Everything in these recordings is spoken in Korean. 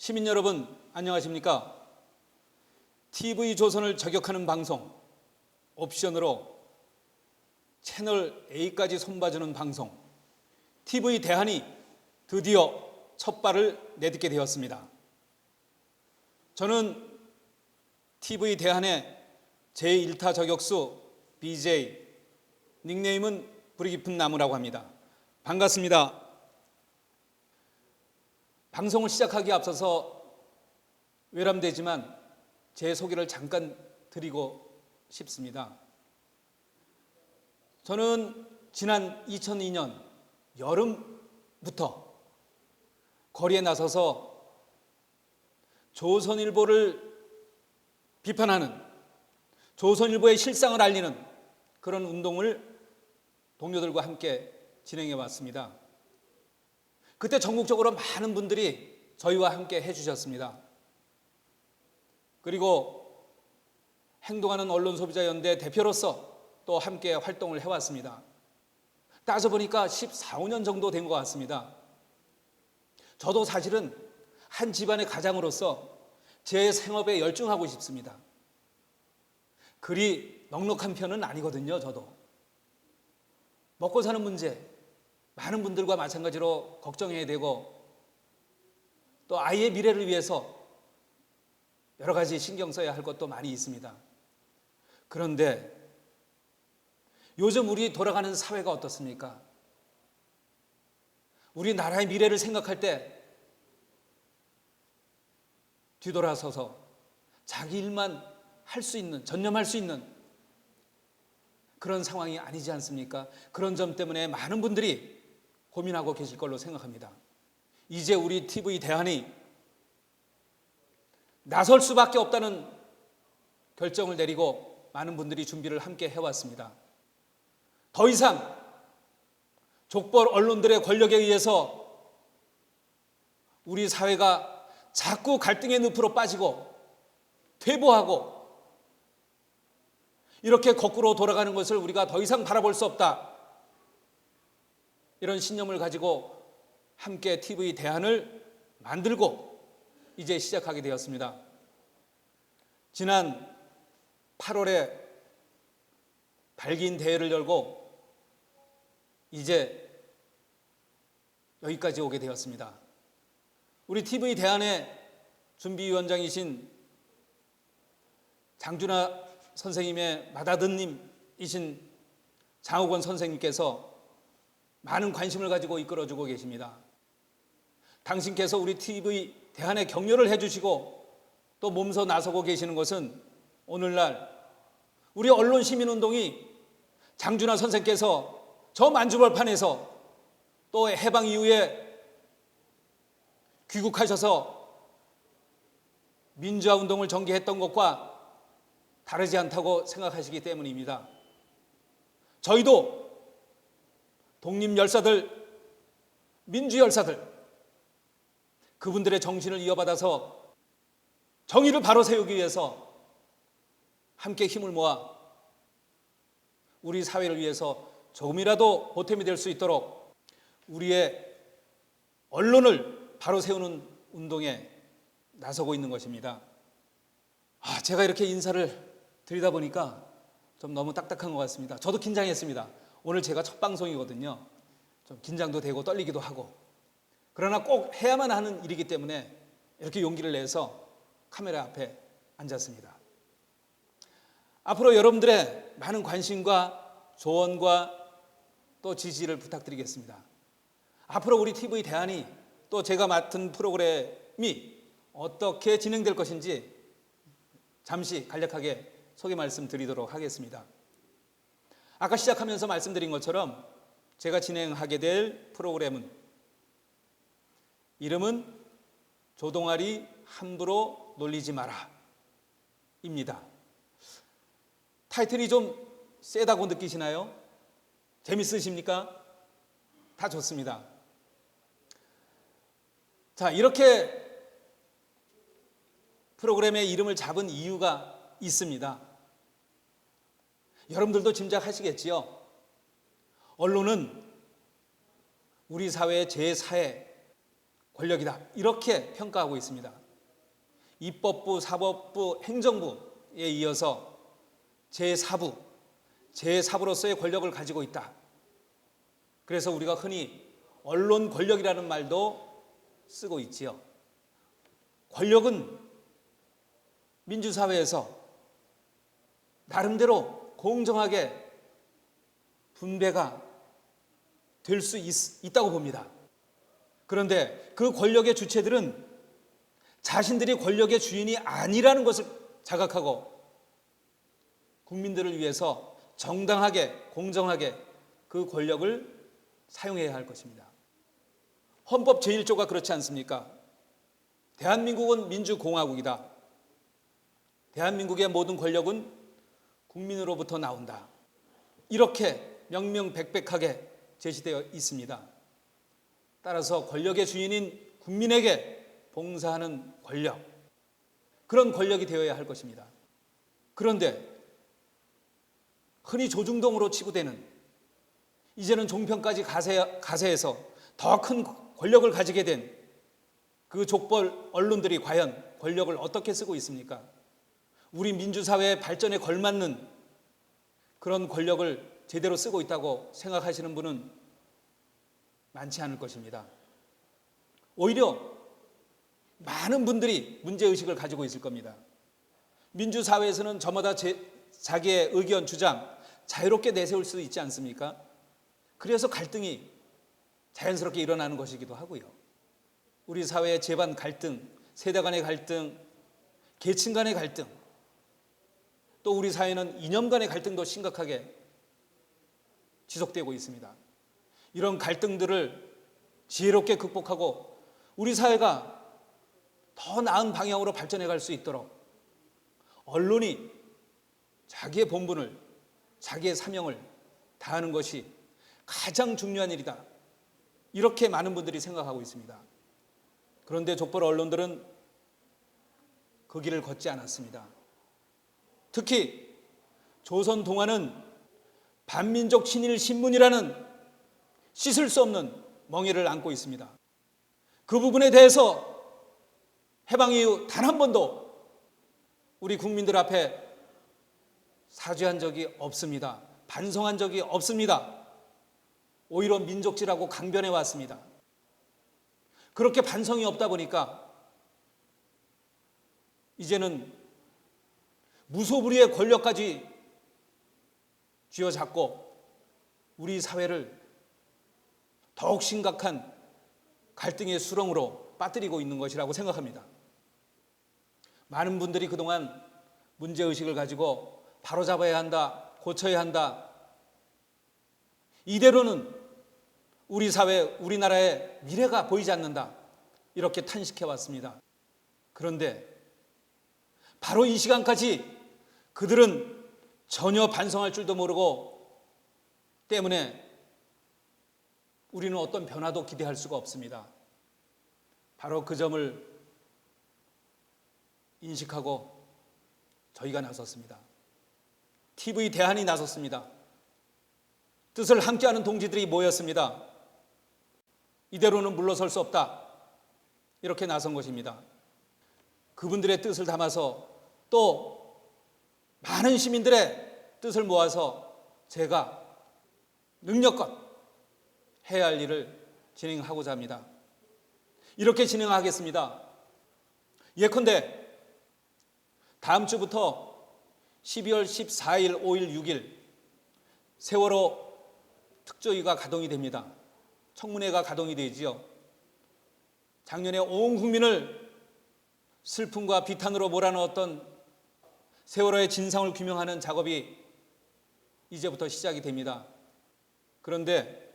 시민 여러분 안녕하십니까? TV조선을 저격하는 방송, 옵션으로 채널 A까지 손봐주는 방송, TV대한이 드디어 첫 발을 내딛게 되었습니다. 저는 TV대한의 제1타 저격수 BJ, 닉네임은 불이 깊은 나무라고 합니다. 반갑습니다. 방송을 시작하기에 앞서서 외람되지만 제 소개를 잠깐 드리고 싶습니다. 저는 지난 2002년 여름부터 거리에 나서서 조선일보를 비판하는, 조선일보의 실상을 알리는 그런 운동을 동료들과 함께 진행해 왔습니다. 그때 전국적으로 많은 분들이 저희와 함께 해주셨습니다. 그리고 행동하는 언론소비자연대 대표로서 또 함께 활동을 해왔습니다. 따져 보니까 14, 15년 정도 된 것 같습니다. 저도 사실은 한 집안의 가장으로서 제 생업에 열중하고 싶습니다. 그리 넉넉한 편은 아니거든요. 저도 먹고 사는 문제, 많은 분들과 마찬가지로 걱정해야 되고, 또 아이의 미래를 위해서 여러 가지 신경 써야 할 것도 많이 있습니다. 그런데 요즘 우리 돌아가는 사회가 어떻습니까? 우리나라의 미래를 생각할 때 뒤돌아서서 자기 일만 할 수 있는, 전념할 수 있는 그런 상황이 아니지 않습니까? 그런 점 때문에 많은 분들이 고민하고 계실 걸로 생각합니다. 이제 우리 TV대한이 나설 수밖에 없다는 결정을 내리고 많은 분들이 준비를 함께 해왔습니다. 더 이상 족벌 언론들의 권력에 의해서 우리 사회가 자꾸 갈등의 늪으로 빠지고 퇴보하고 이렇게 거꾸로 돌아가는 것을 우리가 더 이상 바라볼 수 없다. 이런 신념을 가지고 함께 TV대한을 만들고 이제 시작하게 되었습니다. 지난 8월에 발기인 대회를 열고 이제 여기까지 오게 되었습니다. 우리 TV대한의 준비위원장이신 장준하 선생님의 맏아드님이신 장옥원 선생님께서 많은 관심을 가지고 이끌어주고 계십니다. 당신께서 우리 TV대한에 격려를 해주시고 또 몸소 나서고 계시는 것은 오늘날 우리 언론 시민운동이 장준하 선생께서 저 만주벌판에서 또 해방 이후에 귀국하셔서 민주화 운동을 전개했던 것과 다르지 않다고 생각하시기 때문입니다. 저희도 독립열사들, 민주열사들, 그분들의 정신을 이어받아서 정의를 바로 세우기 위해서 함께 힘을 모아 우리 사회를 위해서 조금이라도 보탬이 될 수 있도록 우리의 언론을 바로 세우는 운동에 나서고 있는 것입니다. 제가 이렇게 인사를 드리다 보니까 좀 너무 딱딱한 것 같습니다. 저도 긴장했습니다. 오늘 제가 첫 방송이거든요. 좀 긴장도 되고 떨리기도 하고, 그러나 꼭 해야만 하는 일이기 때문에 이렇게 용기를 내서 카메라 앞에 앉았습니다. 앞으로 여러분들의 많은 관심과 조언과 또 지지를 부탁드리겠습니다. 앞으로 우리 TV대한이 또 제가 맡은 프로그램이 어떻게 진행될 것인지 잠시 간략하게 소개 말씀드리도록 하겠습니다. 아까 시작하면서 말씀드린 것처럼 제가 진행하게 될 프로그램은 이름은 조동아리 함부로 놀리지 마라 입니다. 타이틀이 좀 세다고 느끼시나요? 재밌으십니까? 다 좋습니다. 자, 이렇게 프로그램의 이름을 잡은 이유가 있습니다. 여러분들도 짐작하시겠지요? 언론은 우리 사회의 제4의 권력이다. 이렇게 평가하고 있습니다. 입법부, 사법부, 행정부에 이어서 제4부, 제4부로서의 권력을 가지고 있다. 그래서 우리가 흔히 언론 권력이라는 말도 쓰고 있지요. 권력은 민주사회에서 나름대로 공정하게 분배가 될 수 있다고 봅니다. 그런데 그 권력의 주체들은 자신들이 권력의 주인이 아니라는 것을 자각하고 국민들을 위해서 정당하게 공정하게 그 권력을 사용해야 할 것입니다. 헌법 제1조가 그렇지 않습니까? 대한민국은 민주공화국이다. 대한민국의 모든 권력은 국민으로부터 나온다. 이렇게 명명백백하게 제시되어 있습니다. 따라서 권력의 주인인 국민에게 봉사하는 권력, 그런 권력이 되어야 할 것입니다. 그런데 흔히 조중동으로 치부되는, 이제는 종편까지 가세해서 더 큰 권력을 가지게 된 그 족벌 언론들이 과연 권력을 어떻게 쓰고 있습니까? 우리 민주사회의 발전에 걸맞는 그런 권력을 제대로 쓰고 있다고 생각하시는 분은 많지 않을 것입니다. 오히려 많은 분들이 문제의식을 가지고 있을 겁니다. 민주사회에서는 저마다 자기의 의견, 주장 자유롭게 내세울 수 있지 않습니까? 그래서 갈등이 자연스럽게 일어나는 것이기도 하고요. 우리 사회의 재반 갈등, 세대 간의 갈등, 계층 간의 갈등, 또 우리 사회는 이념 간의 갈등도 심각하게 지속되고 있습니다. 이런 갈등들을 지혜롭게 극복하고 우리 사회가 더 나은 방향으로 발전해 갈 수 있도록 언론이 자기의 본분을, 자기의 사명을 다하는 것이 가장 중요한 일이다. 이렇게 많은 분들이 생각하고 있습니다. 그런데 족벌 언론들은 그 길을 걷지 않았습니다. 특히 조선 동아는 반민족 친일 신문이라는 씻을 수 없는 멍에를 안고 있습니다. 그 부분에 대해서 해방 이후 단 한 번도 우리 국민들 앞에 사죄한 적이 없습니다. 반성한 적이 없습니다. 오히려 민족지라고 강변해 왔습니다. 그렇게 반성이 없다 보니까 이제는 무소불위의 권력까지 쥐어잡고 우리 사회를 더욱 심각한 갈등의 수렁으로 빠뜨리고 있는 것이라고 생각합니다. 많은 분들이 그동안 문제의식을 가지고 바로잡아야 한다, 고쳐야 한다, 이대로는 우리 사회, 우리나라의 미래가 보이지 않는다, 이렇게 탄식해 왔습니다. 그런데 바로 이 시간까지 그들은 전혀 반성할 줄도 모르고 때문에 우리는 어떤 변화도 기대할 수가 없습니다. 바로 그 점을 인식하고 저희가 나섰습니다. TV 대한이 나섰습니다. 뜻을 함께하는 동지들이 모였습니다. 이대로는 물러설 수 없다, 이렇게 나선 것입니다. 그분들의 뜻을 담아서 또 많은 시민들의 뜻을 모아서 제가 능력껏 해야 할 일을 진행하고자 합니다. 이렇게 진행하겠습니다. 예컨대 다음 주부터 12월 14일, 5일, 6일 세월호 특조위가 가동이 됩니다. 청문회가 가동이 되지요. 작년에 온 국민을 슬픔과 비탄으로 몰아넣었던 세월호의 진상을 규명하는 작업이 이제부터 시작이 됩니다. 그런데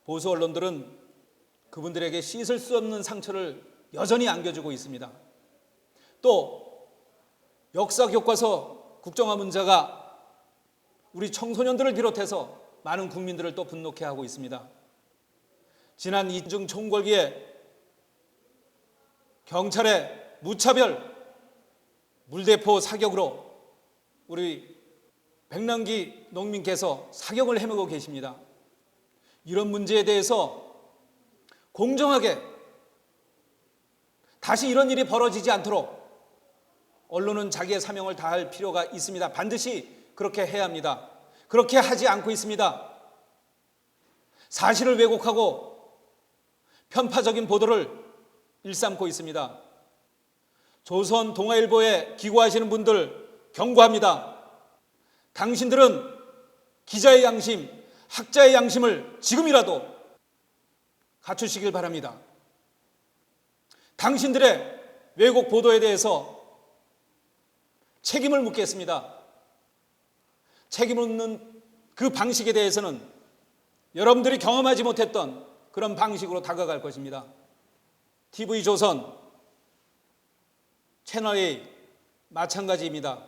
보수 언론들은 그분들에게 씻을 수 없는 상처를 여전히 안겨주고 있습니다. 또 역사 교과서 국정화 문제가 우리 청소년들을 비롯해서 많은 국민들을 또 분노케 하고 있습니다. 지난 이중 총궐기에 경찰의 무차별 물대포 사격으로 우리 백남기 농민께서 사격을 헤매고 계십니다. 이런 문제에 대해서 공정하게 다시 이런 일이 벌어지지 않도록 언론은 자기의 사명을 다할 필요가 있습니다. 반드시 그렇게 해야 합니다. 그렇게 하지 않고 있습니다. 사실을 왜곡하고 편파적인 보도를 일삼고 있습니다. 조선 동아일보에 기고하시는 분들 경고합니다. 당신들은 기자의 양심, 학자의 양심을 지금이라도 갖추시길 바랍니다. 당신들의 왜곡 보도에 대해서 책임을 묻겠습니다. 책임을 묻는 그 방식에 대해서는 여러분들이 경험하지 못했던 그런 방식으로 다가갈 것입니다. TV조선, 채널A 마찬가지입니다.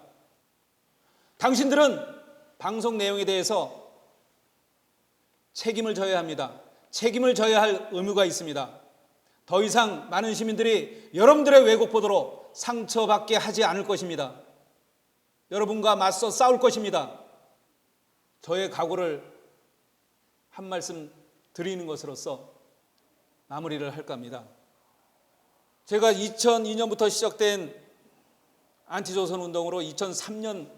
당신들은 방송 내용에 대해서 책임을 져야 합니다. 책임을 져야 할 의무가 있습니다. 더 이상 많은 시민들이 여러분들의 왜곡 보도로 상처받게 하지 않을 것입니다. 여러분과 맞서 싸울 것입니다. 저의 각오를 한 말씀 드리는 것으로서 마무리를 할까 합니다. 제가 2002년부터 시작된 안티조선 운동으로 2003년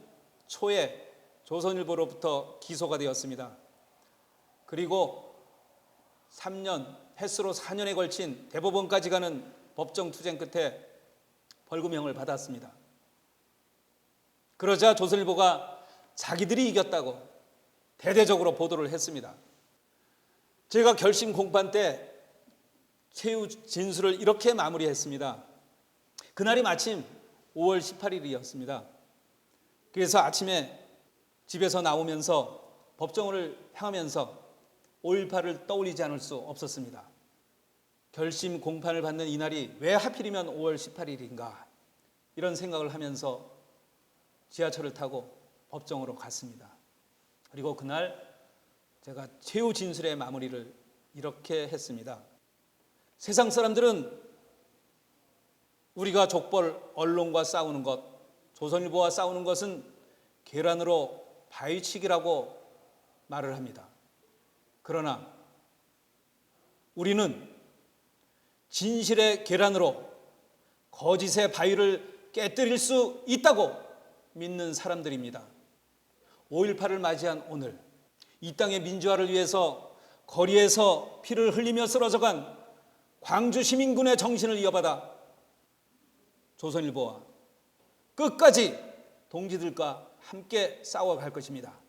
초에 조선일보로부터 기소가 되었습니다. 그리고 3년, 패스로 4년에 걸친 대법원까지 가는 법정 투쟁 끝에 벌금형을 받았습니다. 그러자 조선일보가 자기들이 이겼다고 대대적으로 보도를 했습니다. 제가 결심 공판 때 최후 진술을 이렇게 마무리했습니다. 그날이 마침 5월 18일이었습니다. 그래서 아침에 집에서 나오면서 법정을 향하면서 5.18을 떠올리지 않을 수 없었습니다. 결심 공판을 받는 이날이 왜 하필이면 5월 18일인가 이런 생각을 하면서 지하철을 타고 법정으로 갔습니다. 그리고 그날 제가 최후 진술의 마무리를 이렇게 했습니다. 세상 사람들은 우리가 족벌 언론과 싸우는 것, 조선일보와 싸우는 것은 계란으로 바위치기라고 말을 합니다. 그러나 우리는 진실의 계란으로 거짓의 바위를 깨뜨릴 수 있다고 믿는 사람들입니다. 5.18을 맞이한 오늘, 이 땅의 민주화를 위해서 거리에서 피를 흘리며 쓰러져간 광주 시민군의 정신을 이어받아 조선일보와 끝까지 동지들과 함께 싸워갈 것입니다.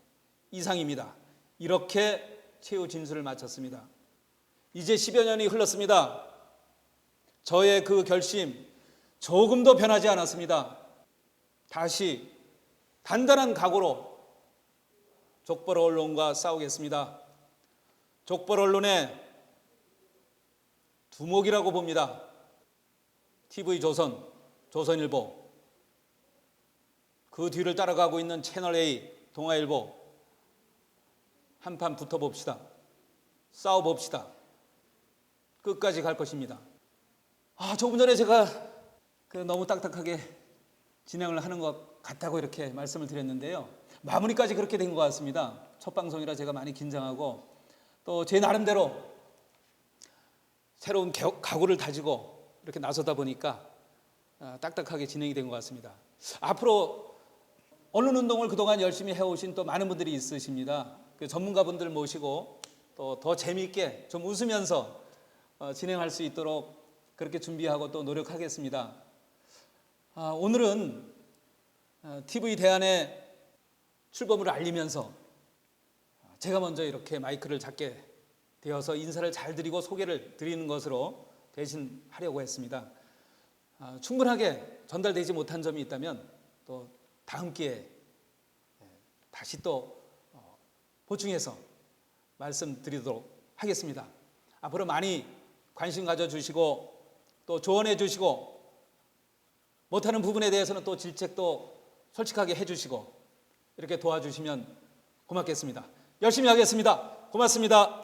이상입니다. 이렇게 최후 진술을 마쳤습니다. 이제 10여 년이 흘렀습니다. 저의 그 결심 조금도 변하지 않았습니다. 다시 단단한 각오로 족벌 언론과 싸우겠습니다. 족벌 언론의 두목이라고 봅니다. TV조선, 조선일보, 그 뒤를 따라가고 있는 채널A, 동아일보, 한판 붙어봅시다. 싸워봅시다. 끝까지 갈 것입니다. 조금 전에 제가 너무 딱딱하게 진행을 하는 것 같다고 이렇게 말씀을 드렸는데요. 마무리까지 그렇게 된 것 같습니다. 첫 방송이라 제가 많이 긴장하고 또 제 나름대로 새로운 각오를 다지고 이렇게 나서다 보니까 딱딱하게 진행이 된 것 같습니다. 앞으로 언론운동을 그동안 열심히 해오신 또 많은 분들이 있으십니다. 그 전문가분들 모시고 또 더 재미있게 좀 웃으면서 진행할 수 있도록 그렇게 준비하고 또 노력하겠습니다. 오늘은 TV 대안의 출범을 알리면서 제가 먼저 이렇게 마이크를 잡게 되어서 인사를 잘 드리고 소개를 드리는 것으로 대신하려고 했습니다. 충분하게 전달되지 못한 점이 있다면 또 다음 기회에 다시 또 보충해서 말씀드리도록 하겠습니다. 앞으로 많이 관심 가져주시고 또 조언해 주시고 못하는 부분에 대해서는 또 질책도 솔직하게 해주시고 이렇게 도와주시면 고맙겠습니다. 열심히 하겠습니다. 고맙습니다.